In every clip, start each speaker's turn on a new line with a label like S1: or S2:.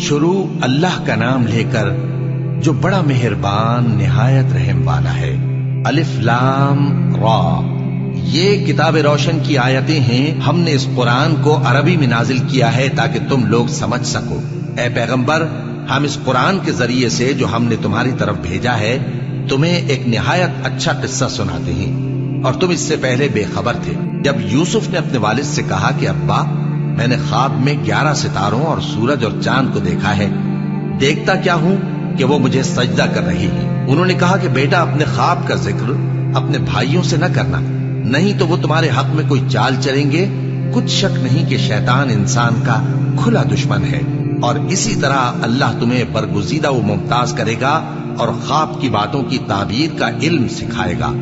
S1: شروع اللہ کا نام لے کر جو بڑا مہربان نہایت رحم والا ہے۔ الف لام را، یہ کتاب روشن کی آیتیں ہیں۔ ہم نے اس قرآن کو عربی میں نازل کیا ہے تاکہ تم لوگ سمجھ سکو۔ اے پیغمبر، ہم اس قرآن کے ذریعے سے جو ہم نے تمہاری طرف بھیجا ہے تمہیں ایک نہایت اچھا قصہ سناتے ہیں، اور تم اس سے پہلے بے خبر تھے۔ جب یوسف نے اپنے والد سے کہا کہ ابا، میں نے خواب میں 11 ستاروں اور سورج اور چاند کو دیکھا ہے، دیکھتا کیا ہوں کہ وہ مجھے سجدہ کر رہی ہیں۔ انہوں نے کہا کہ بیٹا، اپنے خواب کا ذکر اپنے بھائیوں سے نہ کرنا، نہیں تو وہ تمہارے حق میں کوئی چال چلیں گے۔ کچھ شک نہیں کہ شیطان انسان کا کھلا دشمن ہے، اور اسی طرح اللہ تمہیں برگزیدہ و ممتاز کرے گا اور خواب کی باتوں کی تعبیر کا علم سکھائے گا،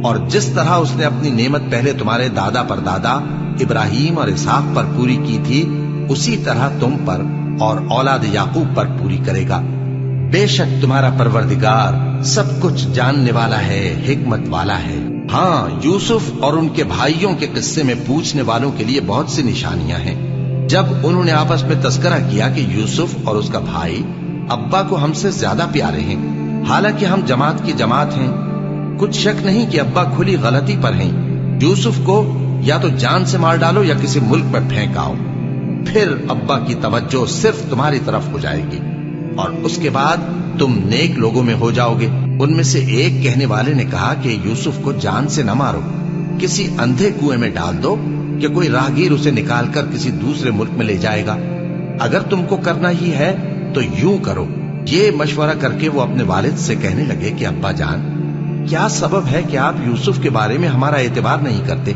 S1: اور جس طرح اس نے اپنی نعمت پہلے تمہارے دادا پر دادا ابراہیم اور اسحاق پر پوری کی تھی، اسی طرح تم پر اور اولاد یعقوب پر پوری کرے گا۔ بے شک تمہارا پروردگار سب کچھ جاننے والا ہے، حکمت والا ہے۔ ہاں، یوسف اور ان کے بھائیوں کے قصے میں پوچھنے والوں کے لیے بہت سی نشانیاں ہیں۔ جب انہوں نے آپس میں تذکرہ کیا کہ یوسف اور اس کا بھائی ابا کو ہم سے زیادہ پیارے ہیں، حالانکہ ہم جماعت کی جماعت ہیں، کچھ شک نہیں کہ ابا کھلی غلطی پر ہیں۔ یوسف کو یا تو جان سے مار ڈالو یا کسی ملک پر پھینکاؤ، پھر ابا کی توجہ صرف تمہاری طرف ہو جائے گی، اور اس کے بعد تم نیک لوگوں میں ہو جاؤ گے۔ ان میں سے ایک کہنے والے نے کہا کہ یوسف کو جان سے نہ مارو، کسی اندھے کنویں میں ڈال دو کہ کوئی راہگیر اسے نکال کر کسی دوسرے ملک میں لے جائے گا۔ اگر تم کو کرنا ہی ہے تو یوں کرو۔ یہ مشورہ کر کے وہ اپنے والد سے کہنے لگے کہ ابا جان، کیا سبب ہے کہ آپ یوسف کے بارے میں ہمارا اعتبار نہیں کرتے؟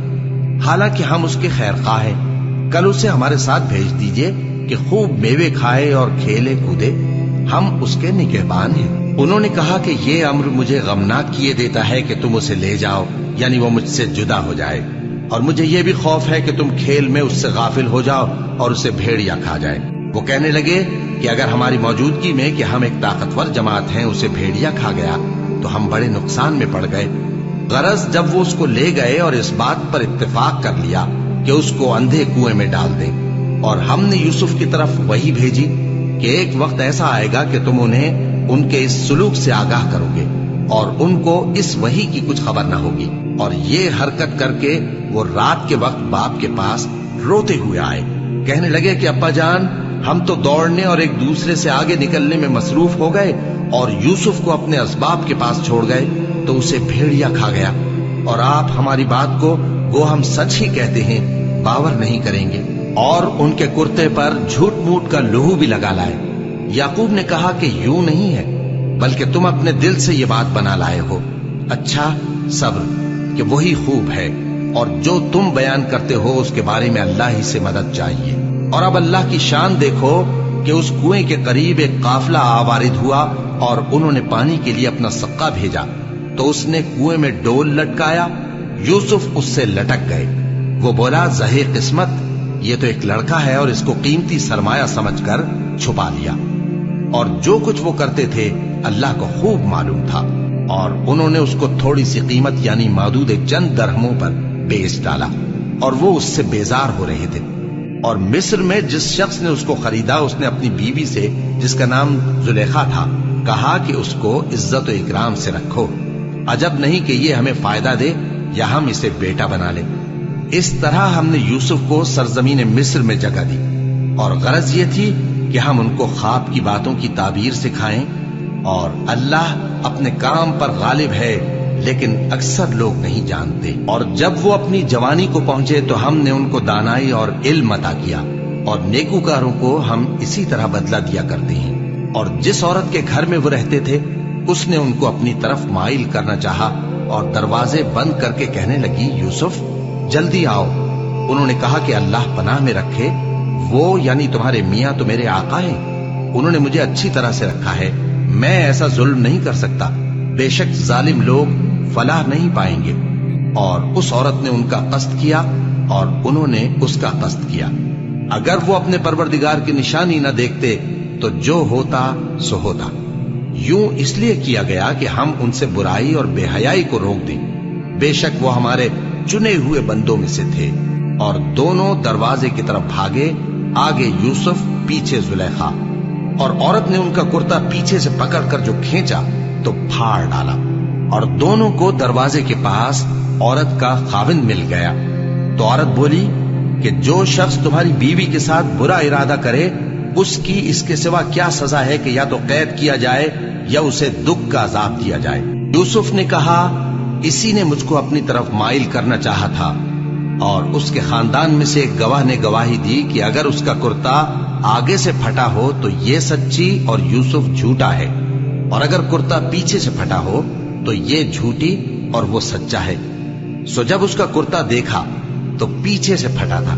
S1: حالانکہ ہم اس کے خیر خواہ ہیں، کل اسے ہمارے ساتھ بھیج دیجئے کہ خوب میوے کھائے اور کھیلے کودے، ہم اس کے نگہبان ہیں۔ انہوں نے کہا کہ یہ امر مجھے غمناک کیے دیتا ہے کہ تم اسے لے جاؤ، یعنی وہ مجھ سے جدا ہو جائے، اور مجھے یہ بھی خوف ہے کہ تم کھیل میں اس سے غافل ہو جاؤ اور اسے بھیڑیا کھا جائے۔ وہ کہنے لگے کہ اگر ہماری موجودگی میں کہ ہم ایک طاقتور جماعت ہیں اسے بھیڑیا کھا گیا تو ہم بڑے نقصان میں پڑ گئے۔ غرض جب وہ اس کو لے گئے اور اس بات پر اتفاق کر لیا کہ اس کو اندھے کنویں میں ڈال دیں، اور ہم نے یوسف کی طرف وحی بھیجی کہ ایک وقت ایسا آئے گا کہ تم انہیں ان کے اس سلوک سے آگاہ کرو گے، اور ان کو اس وحی کی کچھ خبر نہ ہوگی۔ اور یہ حرکت کر کے وہ رات کے وقت باپ کے پاس روتے ہوئے آئے، کہنے لگے کہ ابا جان، ہم تو دوڑنے اور ایک دوسرے سے آگے نکلنے میں مصروف ہو گئے اور یوسف کو اپنے اسباب کے پاس چھوڑ گئے تو اسے بھیڑیا کھا گیا، اور آپ ہماری بات کو وہ ہم سچ ہی کہتے ہیں باور نہیں کریں گے، اور ان کے کرتے پر جھوٹ موٹ کا لہو بھی لگا لائے۔ یعقوب نے کہا کہ یوں نہیں ہے، بلکہ تم اپنے دل سے یہ بات بنا لائے ہو۔ اچھا، صبر کہ وہی خوب ہے، اور جو تم بیان کرتے ہو اس کے بارے میں اللہ ہی سے مدد چاہیے۔ اور اب اللہ کی شان دیکھو کہ اس کنویں کے قریب ایک قافلہ آوارد ہوا اور انہوں نے پانی کے لیے اپنا سقا بھیجا، تو اس نے کنویں میں ڈول لٹکایا، یوسف اس سے لٹک گئے۔ وہ بولا، زہے قسمت، یہ تو ایک لڑکا ہے، اور اس کو قیمتی سرمایہ سمجھ کر چھپا لیا۔ اور جو کچھ وہ کرتے تھے اللہ کو خوب معلوم تھا، اور انہوں نے اس کو تھوڑی سی قیمت یعنی مادود چند درہموں پر بیچ ڈالا، اور وہ اس سے بیزار ہو رہے تھے۔ اور مصر میں جس شخص نے اس کو خریدا، اس نے اپنی بیوی سے جس کا نام زلیخا تھا کہا کہ اس کو عزت و اکرام سے رکھو، عجب نہیں کہ یہ ہمیں فائدہ دے یا ہم اسے بیٹا بنا لیں۔ اس طرح ہم نے یوسف کو سرزمین مصر میں جگہ دی، اور غرض یہ تھی کہ ہم ان کو خواب کی باتوں کی تعبیر سکھائیں، اور اللہ اپنے کام پر غالب ہے، لیکن اکثر لوگ نہیں جانتے۔ اور جب وہ اپنی جوانی کو پہنچے تو ہم نے ان کو دانائی اور علم عطا کیا، اور نیکوکاروں کو ہم اسی طرح بدلہ دیا کرتے ہیں۔ اور جس عورت کے گھر میں وہ رہتے تھے اس نے ان کو اپنی طرف مائل کرنا چاہا، اور دروازے بند کر کے کہنے لگی، یوسف جلدی آؤ۔ انہوں نے کہا کہ اللہ پناہ میں رکھے، وہ یعنی تمہارے میاں تو میرے آقا ہیں، انہوں نے مجھے اچھی طرح سے رکھا ہے، میں ایسا ظلم نہیں کر سکتا، بے شک ظالم لوگ فلاح نہیں پائیں گے۔ اور اس عورت نے ان کا قصد کیا اور انہوں نے اس کا قصد کیا۔ اگر وہ اپنے پروردگار کی نشانی نہ دیکھتے تو جو ہوتا سو ہوتا۔ یوں اس لیے کیا گیا کہ ہم ان سے برائی اور بے حیائی کو روک دیں، بے شک وہ ہمارے چنے ہوئے بندوں میں سے تھے۔ اور دونوں دروازے کی طرف بھاگے، آگے یوسف پیچھے زلیخا۔ اور عورت نے ان کا کرتا پیچھے سے پکڑ کر جو کھینچا تو پھاڑ ڈالا، اور دونوں کو دروازے کے پاس عورت کا خاوند مل گیا۔ تو عورت بولی کہ جو شخص تمہاری بیوی کے ساتھ برا ارادہ کرے اس کی اس کے سوا کیا سزا ہے کہ یا تو قید کیا جائے یا اسے دکھ کا عذاب دیا جائے۔ یوسف نے کہا اسی نے مجھ کو اپنی طرف مائل کرنا چاہا تھا، اور اس کے خاندان میں سے ایک گواہ نے گواہی دی کہ اگر اس کا کرتا آگے سے پھٹا ہو تو یہ سچی اور یوسف جھوٹا ہے، اور اگر کرتا پیچھے سے پھٹا ہو تو یہ جھوٹی اور وہ سچا ہے۔ سو جب اس کا کرتا دیکھا تو پیچھے سے پھٹا تھا،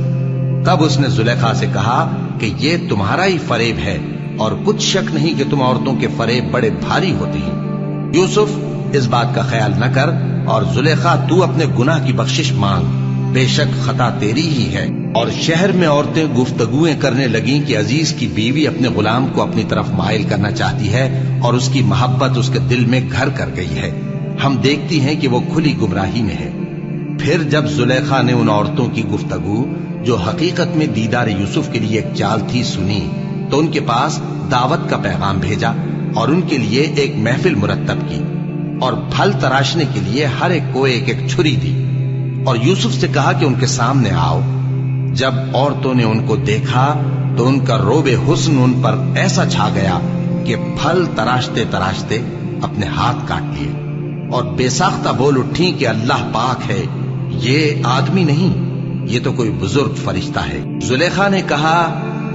S1: تب اس نے زلیخا سے کہا کہ یہ تمہارا ہی فریب ہے، اور کچھ شک نہیں کہ تم عورتوں کے فریب بڑے بھاری ہوتے ہیں۔ یوسف اس بات کا خیال نہ کر، اور زلیخا تو اپنے گناہ کی بخشش مانگ، بے شک خطا تیری ہی ہے۔ اور شہر میں عورتیں گفتگویں کرنے لگیں کہ عزیز کی بیوی اپنے غلام کو اپنی طرف مائل کرنا چاہتی ہے، اور اس کی محبت اس کے دل میں گھر کر گئی ہے، ہم دیکھتی ہیں کہ وہ کھلی گمراہی میں ہے۔ پھر جب زلیخا نے ان عورتوں کی گفتگو جو حقیقت میں دیدار یوسف کے لیے ایک چال تھی سنی، تو ان کے پاس دعوت کا پیغام بھیجا اور ان کے لیے ایک محفل مرتب کی، اور پھل تراشنے کے لیے ہر ایک کو ایک ایک چھری دی، اور یوسف سے کہا کہ ان کے سامنے آؤ۔ جب عورتوں نے ان کو دیکھا تو ان کا روب حسن ان پر ایسا چھا گیا کہ پھل تراشتے تراشتے اپنے ہاتھ کاٹ لیے، اور بے ساختہ بول اٹھی کہ اللہ پاک ہے، یہ آدمی نہیں، یہ تو کوئی بزرگ فرشتہ ہے۔ زلیخا نے کہا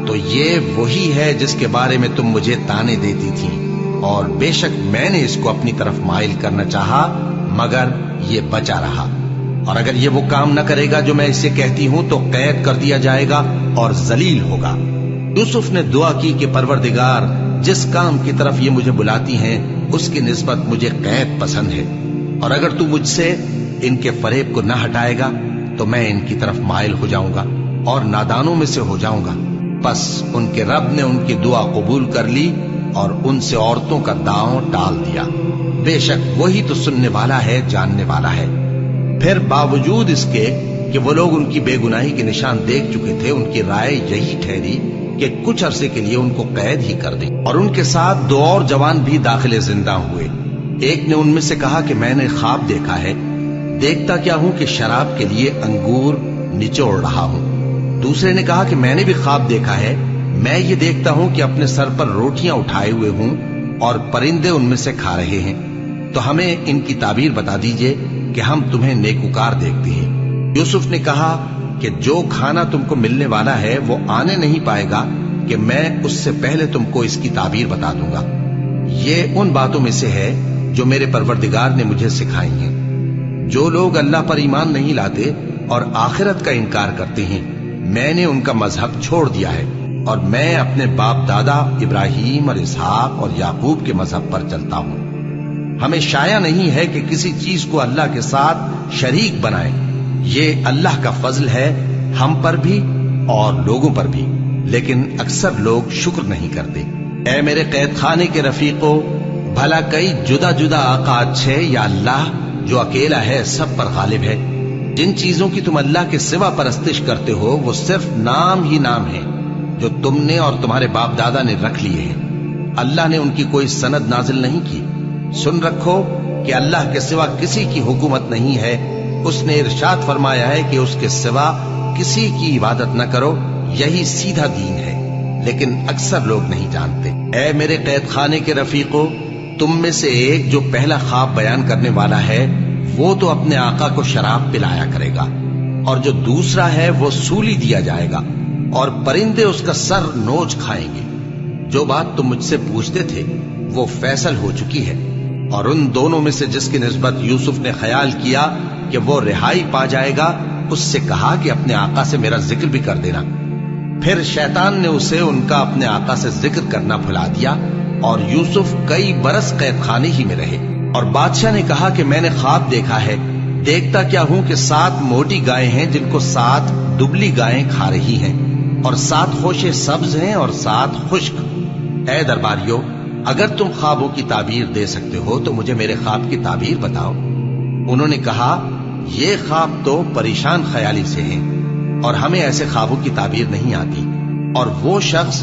S1: تو یہ وہی ہے جس کے بارے میں تم مجھے تانے دیتی تھی، اور بے شک میں نے اس کو اپنی طرف مائل کرنا چاہا مگر یہ بچا رہا، اور اگر یہ وہ کام نہ کرے گا جو میں اسے کہتی ہوں تو قید کر دیا جائے گا اور ذلیل ہوگا۔ یوسف نے دعا کی کہ پروردگار، جس کام کی طرف یہ مجھے بلاتی ہیں اس کی نسبت مجھے قید پسند ہے، اور اگر تو مجھ سے ان کے فریب کو نہ ہٹائے گا تو میں ان کی طرف مائل ہو جاؤں گا اور نادانوں میں سے ہو جاؤں گا۔ بس ان کے رب نے ان کی دعا قبول کر لی اور ان سے عورتوں کا داؤں ٹال دیا، بے شک وہی تو سننے والا ہے، جاننے والا ہے۔ پھر باوجود اس کے کہ وہ لوگ ان کی بے گناہی کے نشان دیکھ چکے تھے، ان کی رائے یہی ٹھہری کہ کچھ عرصے کے لیے ان کو قید ہی کر دیں، اور ان کے ساتھ دو اور جوان بھی داخل زندہ ہوئے۔ ایک نے ان میں سے کہا کہ میں نے خواب دیکھا ہے، دیکھتا کیا ہوں کہ شراب کے لیے انگور نچوڑ رہا ہوں۔ دوسرے نے کہا کہ میں نے بھی خواب دیکھا ہے، میں یہ دیکھتا ہوں کہ اپنے سر پر روٹیاں اٹھائے ہوئے ہوں اور پرندے ان میں سے کھا رہے ہیں، تو ہمیں ان کی تعبیر بتا دیجئے کہ ہم تمہیں نیکوکار دیکھتے ہیں۔ یوسف نے کہا کہ جو کھانا تم کو ملنے والا ہے وہ آنے نہیں پائے گا کہ میں اس سے پہلے تم کو اس کی تعبیر بتا دوں گا۔ یہ ان باتوں میں سے ہے جو میرے پروردگار نے مجھے سکھائی ہیں۔ جو لوگ اللہ پر ایمان نہیں لاتے اور آخرت کا انکار کرتے ہیں، میں نے ان کا مذہب چھوڑ دیا ہے، اور میں اپنے باپ دادا ابراہیم اور اسحاق اور یعقوب کے مذہب پر چلتا ہوں۔ ہمیں شایع نہیں ہے کہ کسی چیز کو اللہ کے ساتھ شریک بنائیں، یہ اللہ کا فضل ہے ہم پر بھی اور لوگوں پر بھی، لیکن اکثر لوگ شکر نہیں کرتے۔ اے میرے قید خانے کے رفیقو، بھلا کئی جدا جدا آقا اچھے یا اللہ جو اکیلا ہے سب پر غالب ہے؟ جن چیزوں کی تم اللہ کے سوا پرستش کرتے ہو وہ صرف نام ہی نام ہیں جو تم نے اور تمہارے باپ دادا نے رکھ لیے ہیں، اللہ نے ان کی کوئی سند نازل نہیں کی۔ سن رکھو کہ اللہ کے سوا کسی کی حکومت نہیں ہے، اس نے ارشاد فرمایا ہے کہ اس کے سوا کسی کی عبادت نہ کرو، یہی سیدھا دین ہے، لیکن اکثر لوگ نہیں جانتے۔ اے میرے قید خانے کے رفیقو، تم میں سے ایک جو پہلا خواب بیان کرنے والا ہے وہ تو اپنے آقا کو شراب پلایا کرے گا، اور جو دوسرا ہے وہ سولی دیا جائے گا اور پرندے اس کا سر نوچ کھائیں گے۔ جو بات تم مجھ سے پوچھتے تھے وہ فیصل ہو چکی ہے، اور ان دونوں میں سے جس کی نسبت یوسف نے خیال کیا کہ وہ رہائی پا جائے گا، اس سے کہا کہ اپنے آقا سے میرا ذکر بھی کر دینا۔ پھر شیطان نے اسے ان کا اپنے آقا سے ذکر کرنا بھلا دیا، اور یوسف کئی برس قید خانے ہی میں رہے۔ اور بادشاہ نے کہا کہ میں نے خواب دیکھا ہے، دیکھتا کیا ہوں کہ 7 موٹی گائیں ہیں جن کو 7 دبلی گائیں کھا رہی ہیں، اور 7 خوشے سبز ہیں اور 7 خشک۔ اے درباریو، اگر تم خوابوں کی تعبیر دے سکتے ہو تو مجھے میرے خواب کی تعبیر بتاؤ۔ انہوں نے کہا یہ خواب تو پریشان خیالی سے ہیں، اور ہمیں ایسے خوابوں کی تعبیر نہیں آتی۔ اور وہ شخص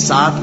S1: 7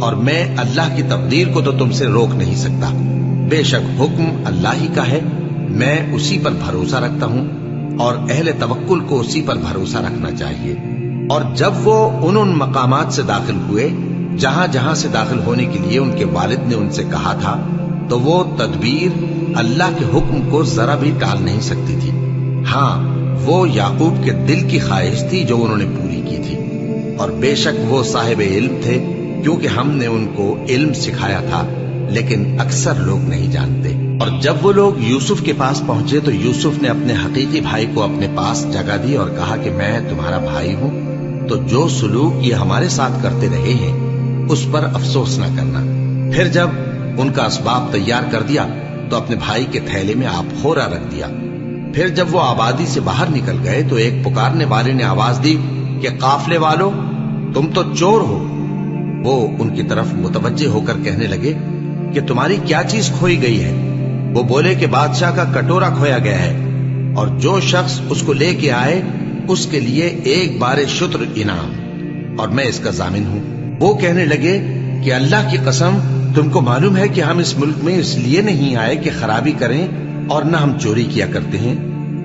S1: اور میں اللہ کی تقدیر کو تو تم سے روک نہیں سکتا۔ بے شک حکم اللہ ہی کا ہے، میں اسی پر بھروسہ رکھتا ہوں، اور اہل توکل کو اسی پر بھروسہ رکھنا چاہیے۔ اور جب وہ ان مقامات سے داخل ہوئے جہاں جہاں سے داخل ہونے کے لیے ان کے والد نے ان سے کہا تھا، تو وہ تدبیر اللہ کے حکم کو ذرا بھی ٹال نہیں سکتی تھی۔ ہاں، وہ یعقوب کے دل کی خواہش تھی جو انہوں نے پوری کی تھی، اور بے شک وہ صاحب علم تھے، کیونکہ ہم نے ان کو علم سکھایا تھا، لیکن اکثر لوگ نہیں جانتے۔ اور جب وہ لوگ یوسف کے پاس پہنچے تو یوسف نے اپنے حقیقی بھائی کو اپنے پاس جگہ دی اور کہا کہ میں تمہارا بھائی ہوں، تو جو سلوک یہ ہمارے ساتھ کرتے رہے ہیں اس پر افسوس نہ کرنا۔ پھر جب ان کا اسباب تیار کر دیا تو اپنے بھائی کے تھیلے میں آپ خورا رکھ دیا۔ پھر جب وہ آبادی سے باہر نکل گئے تو ایک پکارنے والے نے آواز دی کہ قافلے والو، تم تو چور ہو۔ وہ ان کی طرف متوجہ ہو کر کہنے لگے کہ تمہاری کیا چیز کھوئی گئی ہے؟ وہ بولے کہ بادشاہ کا کٹورا کھویا گیا ہے، اور جو شخص اس کو لے کے آئے اس کے لیے ایک بار شتر انعام، اور میں اس کا ضامن ہوں۔ وہ کہنے لگے کہ اللہ کی قسم، تم کو معلوم ہے کہ ہم اس ملک میں اس لیے نہیں آئے کہ خرابی کریں، اور نہ ہم چوری کیا کرتے ہیں۔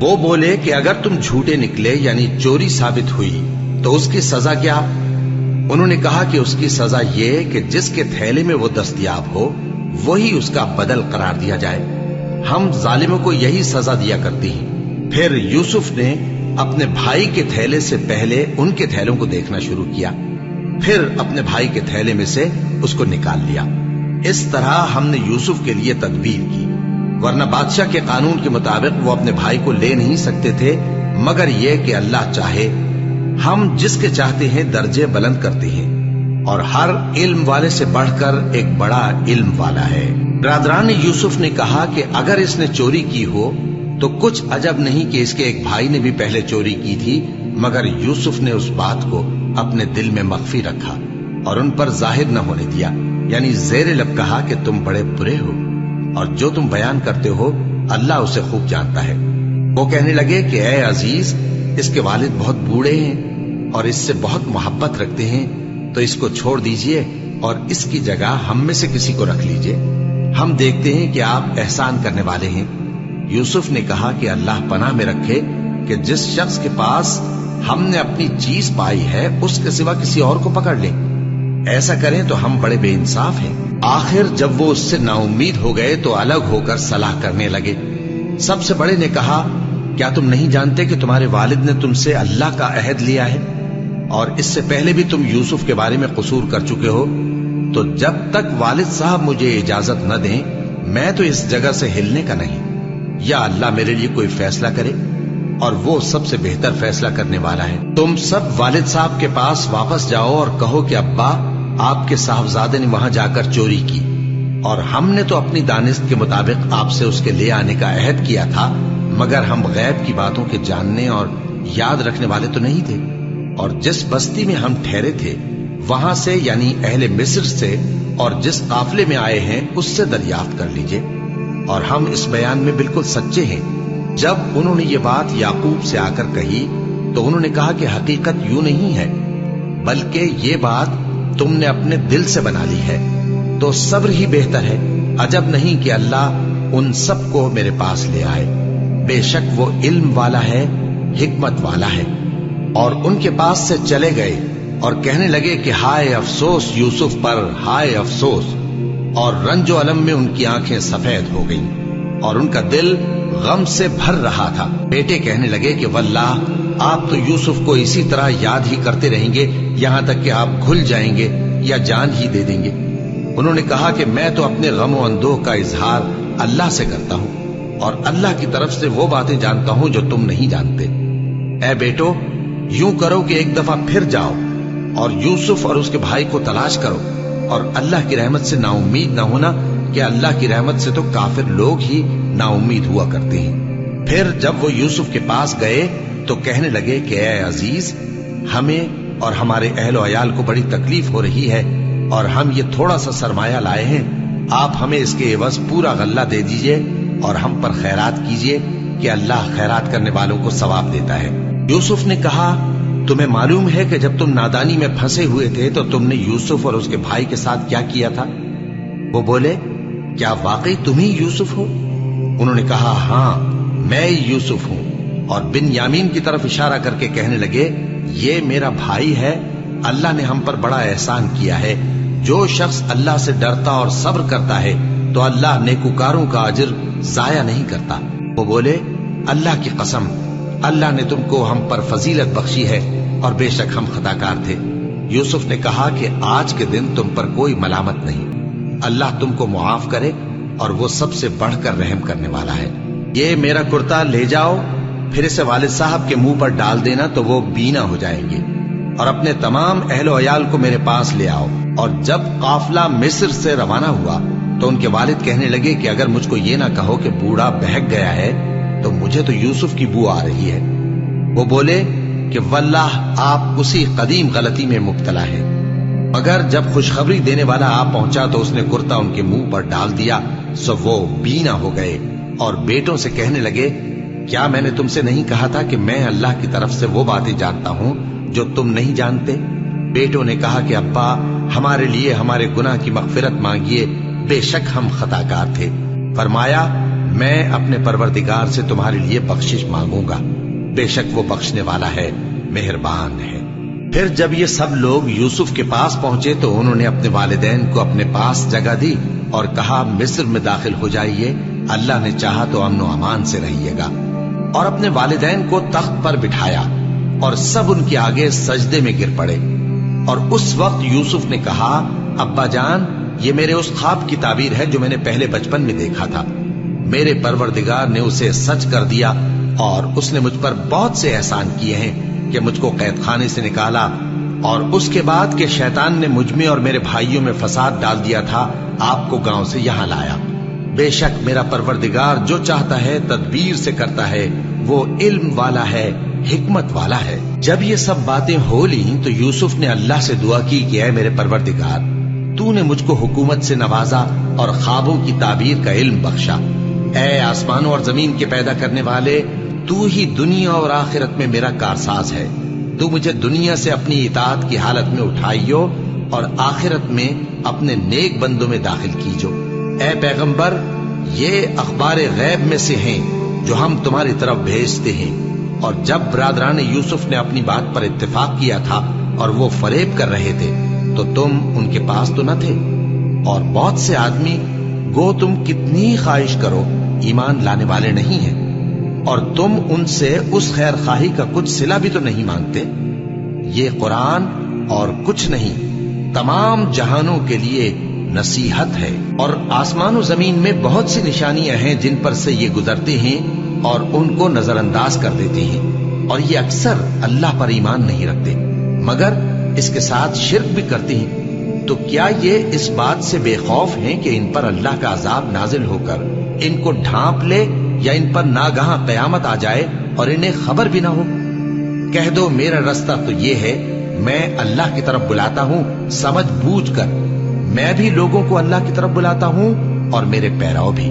S1: وہ بولے کہ اگر تم جھوٹے نکلے یعنی چوری ثابت ہوئی تو اس کی سزا کیا؟ انہوں نے کہا کہ اس کی سزا یہ کہ جس کے تھیلے میں وہ دستیاب ہو وہی اس کا بدل قرار دیا جائے۔ ہم ظالموں کو یہی سزا دیا کرتے ہیں۔ پھر یوسف نے اپنے بھائی کے تھیلے سے پہلے ان کے تھیلوں کو دیکھنا شروع کیا، پھر اپنے بھائی کے تھیلے میں سے اس کو نکال لیا۔ اس طرح ہم نے یوسف کے لیے تدبیر کی، ورنہ بادشاہ کے قانون کے مطابق وہ اپنے بھائی کو لے نہیں سکتے تھے، مگر یہ کہ اللہ چاہے۔ ہم جس کے چاہتے ہیں درجے بلند کرتے ہیں، اور ہر علم والے سے بڑھ کر ایک بڑا علم والا ہے۔ برادران یوسف نے کہا کہ اگر اس نے چوری کی ہو تو کچھ عجب نہیں کہ اس کے ایک بھائی نے بھی پہلے چوری کی تھی، مگر یوسف نے اس بات کو اپنے دل میں مخفی رکھا اور ان پر ظاہر نہ ہونے دیا، یعنی زیر لب کہا کہ تم بڑے برے ہو، اور جو تم بیان کرتے ہو اللہ اسے خوب جانتا ہے۔ وہ کہنے لگے کہ اے عزیز، اس کے والد بہت بوڑھے ہیں اور اس سے بہت محبت رکھتے ہیں، تو اس کو چھوڑ دیجئے اور اس کی جگہ ہم میں سے کسی کو رکھ لیجئے، ہم دیکھتے ہیں کہ آپ احسان کرنے والے ہیں۔ یوسف نے کہا کہ اللہ پناہ میں رکھے کہ جس شخص کے پاس ہم نے اپنی چیز پائی ہے اس کے سوا کسی اور کو پکڑ لیں، ایسا کریں تو ہم بڑے بے انصاف ہیں۔ آخر جب وہ اس سے نا امید ہو گئے تو الگ ہو کر صلاح کرنے لگے۔ سب سے بڑے نے کہا، کیا تم نہیں جانتے کہ تمہارے والد نے تم سے اللہ کا عہد لیا ہے، اور اس سے پہلے بھی تم یوسف کے بارے میں قصور کر چکے ہو؟ تو جب تک والد صاحب مجھے اجازت نہ دیں میں تو اس جگہ سے ہلنے کا نہیں، یا اللہ میرے لیے کوئی فیصلہ کرے، اور وہ سب سے بہتر فیصلہ کرنے والا ہے۔ تم سب والد صاحب کے پاس واپس جاؤ اور کہو کہ ابا، آپ کے صاحبزادے نے وہاں جا کر چوری کی، اور ہم نے تو اپنی دانست کے مطابق آپ سے اس کے لے آنے کا عہد کیا تھا، مگر ہم غیب کی باتوں کے جاننے اور یاد رکھنے والے تو نہیں تھے، اور جس بستی میں ہم ٹھہرے تھے وہاں سے یعنی اہل مصر سے اور جس قافلے میں آئے ہیں اس سے دریافت کر لیجئے، اور ہم اس بیان میں بالکل سچے ہیں۔ جب انہوں نے یہ بات یعقوب سے آ کر کہی تو انہوں نے کہا کہ حقیقت یوں نہیں ہے، بلکہ یہ بات تم نے اپنے دل سے بنا لی ہے، تو صبر ہی بہتر ہے۔ عجب نہیں کہ اللہ ان سب کو میرے پاس لے آئے، بے شک وہ علم والا ہے، حکمت والا ہے۔ اور ان کے پاس سے چلے گئے اور کہنے لگے کہ ہائے افسوس یوسف پر، ہائے افسوس، اور رنج و الم میں ان کی آنکھیں سفید ہو گئیں اور ان کا دل غم سے بھر رہا تھا۔ بیٹے کہنے لگے کہ واللہ آپ تو یوسف کو اسی طرح یاد ہی کرتے رہیں گے یہاں تک کہ آپ گھل جائیں گے یا جان ہی دے دیں گے۔ انہوں نے کہا کہ میں تو اپنے غم و اندوہ کا اظہار اللہ سے کرتا ہوں، اور اللہ کی طرف سے وہ باتیں جانتا ہوں جو تم نہیں جانتے۔ اے بیٹو، یوں کرو کہ ایک دفعہ پھر جاؤ اور یوسف اور اس کے بھائی کو تلاش کرو، اور اللہ کی رحمت سے نا امید نہ ہونا کہ اللہ کی رحمت سے تو کافر لوگ ہی نا امید ہوا کرتے ہیں۔ پھر جب وہ یوسف کے پاس گئے تو کہنے لگے کہ اے عزیز، ہمیں اور ہمارے اہل و عیال کو بڑی تکلیف ہو رہی ہے، اور ہم یہ تھوڑا سا سرمایہ لائے ہیں، آپ ہمیں اس کے عوض پورا غلہ دے دیجئے اور ہم پر خیرات کیجئے کہ اللہ خیرات کرنے والوں کو ثواب دیتا ہے۔ یوسف نے کہا تمہیں معلوم ہے کہ جب تم نادانی میں پھنسے ہوئے تھے تو تم نے یوسف اور اس کے بھائی کے ساتھ کیا کیا تھا؟ وہ بولے کیا واقعی تم ہی یوسف ہو؟ انہوں نے کہا ہاں میں یوسف ہوں، اور بن یامین کی طرف اشارہ کر کے کہنے لگے یہ میرا بھائی ہے، اللہ نے ہم پر بڑا احسان کیا ہے، جو شخص اللہ سے ڈرتا اور صبر کرتا ہے تو اللہ نیکوکاروں کا اجر ضائع نہیں کرتا۔ وہ بولے اللہ کی قسم اللہ نے تم کو ہم پر فضیلت بخشی ہے اور بے شک ہم خطاکار تھے۔ یوسف نے کہا کہ آج کے دن تم پر کوئی ملامت نہیں، اللہ تم کو معاف کرے اور وہ سب سے بڑھ کر رحم کرنے والا ہے۔ یہ میرا کرتا لے جاؤ، پھر اسے والد صاحب کے منہ پر ڈال دینا تو وہ بینا ہو جائیں گے، اور اپنے تمام اہل و عیال کو میرے پاس لے آؤ۔ اور جب قافلہ مصر سے روانہ ہوا تو ان کے والد کہنے لگے کہ اگر مجھ کو یہ نہ کہو کہ بوڑھا بہک گیا ہے تو مجھے تو یوسف کی بو آ رہی ہے۔ وہ بولے کہ واللہ آپ اسی قدیم غلطی میں مبتلا ہے۔ مگر جب خوشخبری دینے والا آ پہنچا تو اس نے کرتا ان کے منہ پر ڈال دیا، سو وہ بینا ہو گئے اور بیٹوں سے کہنے لگے کیا میں نے تم سے نہیں کہا تھا کہ میں اللہ کی طرف سے وہ باتیں جانتا ہوں جو تم نہیں جانتے؟ بیٹوں نے کہا کہ ابا ہمارے لیے ہمارے گناہ کی مغفرت مانگیے، بے شک ہم خطاکار تھے۔ فرمایا میں اپنے پروردگار سے تمہارے لیے بخشش مانگوں گا، بے شک وہ بخشنے والا ہے، مہربان ہے۔ پھر جب یہ سب لوگ یوسف کے پاس پہنچے تو انہوں نے اپنے والدین کو اپنے پاس جگہ دی اور کہا مصر میں داخل ہو جائیے، اللہ نے چاہا تو امن و امان سے رہیے گا۔ اور اپنے والدین کو تخت پر بٹھایا اور سب ان کے آگے سجدے میں گر پڑے۔ اور اس وقت یوسف نے کہا ابا جان یہ میرے اس خواب کی تعبیر ہے جو میں نے پہلے بچپن میں دیکھا تھا، میرے پروردگار نے اسے سچ کر دیا اور اس نے مجھ پر بہت سے احسان کیے ہیں کہ مجھ کو قید خانے سے نکالا، اور اس کے بعد کہ شیطان نے مجھ میں اور میرے بھائیوں میں فساد ڈال دیا تھا آپ کو گاؤں سے یہاں لایا۔ بے شک میرا پروردگار جو چاہتا ہے تدبیر سے کرتا ہے، وہ علم والا ہے، حکمت والا ہے۔ جب یہ سب باتیں ہو لیں تو یوسف نے اللہ سے دعا کی کہ اے میرے پروردگار تو نے مجھ کو حکومت سے نوازا اور خوابوں کی تعبیر کا علم بخشا۔ اے آسمانوں اور زمین کے پیدا کرنے والے، تو ہی دنیا اور آخرت میں میرا کارساز ہے، تو مجھے دنیا سے اپنی اطاعت کی حالت میں اٹھائیو اور آخرت میں اپنے نیک بندوں میں داخل کیجو۔ اے پیغمبر یہ اخبار غیب میں سے ہیں جو ہم تمہاری طرف بھیجتے ہیں۔ اور جب برادران یوسف نے اپنی بات پر اتفاق کیا تھا اور وہ فریب کر رہے تھے تو تم ان کے پاس تو نہ تھے، اور بہت سے آدمی گو تم کتنی خواہش کرو ایمان لانے والے نہیں ہیں، اور تم ان سے اس خیر خواہی کا کچھ صلہ بھی تو نہیں مانگتے۔ یہ قرآن اور کچھ نہیں تمام جہانوں کے لیے نصیحت ہے، اور آسمان و زمین میں بہت سی نشانیاں ہیں جن پر سے یہ گزرتے ہیں اور ان کو نظر انداز کر دیتے ہیں، اور یہ اکثر اللہ پر ایمان نہیں رکھتے مگر اس کے ساتھ شرک بھی کرتے ہیں۔ تو کیا یہ اس بات سے بے خوف ہیں کہ ان پر اللہ کا عذاب نازل ہو کر ان کو ڈھانپ لے، یا ان پر ناگہاں قیامت آ جائے اور انہیں خبر بھی نہ ہو؟ کہہ دو میرا رستہ تو یہ ہے، میں اللہ کی طرف بلاتا ہوں سمجھ بوجھ کر، میں بھی لوگوں کو اللہ کی طرف بلاتا ہوں اور میرے پیراؤ بھی،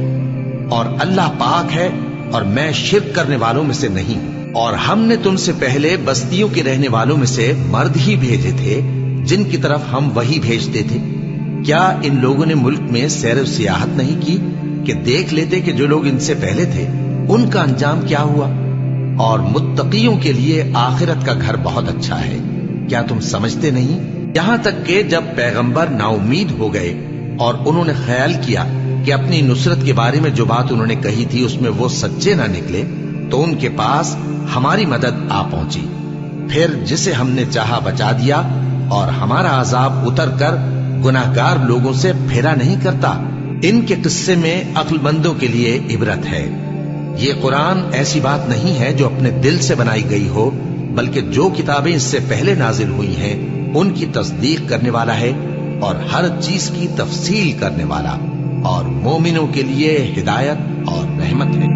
S1: اور اللہ پاک ہے اور میں شرک کرنے والوں میں سے نہیں۔ اور ہم نے تم سے پہلے بستیوں کے رہنے والوں میں سے مرد ہی بھیجے تھے جن کی طرف ہم وہی بھیجتے تھے۔ کیا ان لوگوں نے ملک میں سیر و سیاحت نہیں کی کہ دیکھ لیتے کہ جو لوگ ان سے پہلے تھے ان کا انجام کیا ہوا؟ اور متقیوں کے لیے آخرت کا گھر بہت اچھا ہے، کیا تم سمجھتے نہیں؟ یہاں تک کہ جب پیغمبر نا امید ہو گئے اور انہوں نے خیال کیا کہ اپنی نصرت کے بارے میں جو بات انہوں نے کہی تھی اس میں وہ سچے نہ نکلے، تو ان کے پاس ہماری مدد آ پہنچی، پھر جسے ہم نے چاہا بچا دیا، اور ہمارا عذاب اتر کر گناہگار لوگوں سے پھیرا نہیں کرتا۔ ان کے قصے میں عقل مندوں کے لیے عبرت ہے۔ یہ قرآن ایسی بات نہیں ہے جو اپنے دل سے بنائی گئی ہو، بلکہ جو کتابیں اس سے پہلے نازل ہوئی ہیں ان کی تصدیق کرنے والا ہے اور ہر چیز کی تفصیل کرنے والا، اور مومنوں کے لیے ہدایت اور رحمت ہے۔